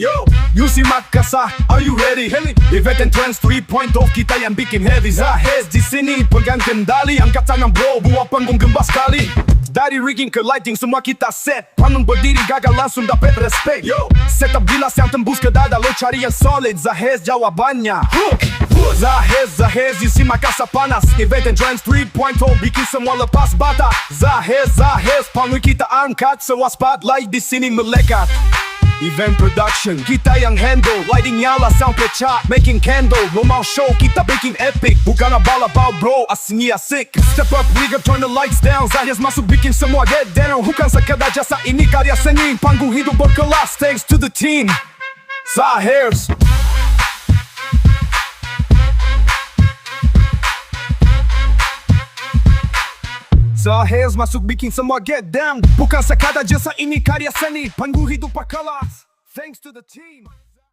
Yo, UC Makassar, are you ready? Event and Trends 3.0, kita yang bikin heavy. ZAHEER'S di sini pegang kendali. Angkat tangan bro, buat panggung gembas sekali. Dari rigging ke lighting, semua kita set. Panggung berdiri, gagal langsung dapat respect. Yo, setup gilas yang tembus ke dada. Lo cari yang solid, ZAHEER'S jawabannya. ZAHEER'S di sini Makassar panas. Event and Trends 3.0, bikin semua lepas bata. ZAHEER'S, panggung kita angkat. Semua spotlight di sini melekat. Event production, kita yang handle. Lighting nyala, sound pecah, making candle. Lo mau show, kita bikin epic. Bukan abal-abal bro, aslinya asik. Step up, nigga, turn the lights down. ZAHEER'S masuk bikin semua get down. Bukan sekadar jasa, ini karya seni. Panggung hidup berkelas, thanks to the team ZAHEER'S. ZAHEER'S masuk bikin semua get down. Bukan sekadar jasa, ini karya seni. Panggung hidup berkelas, thanks to the team.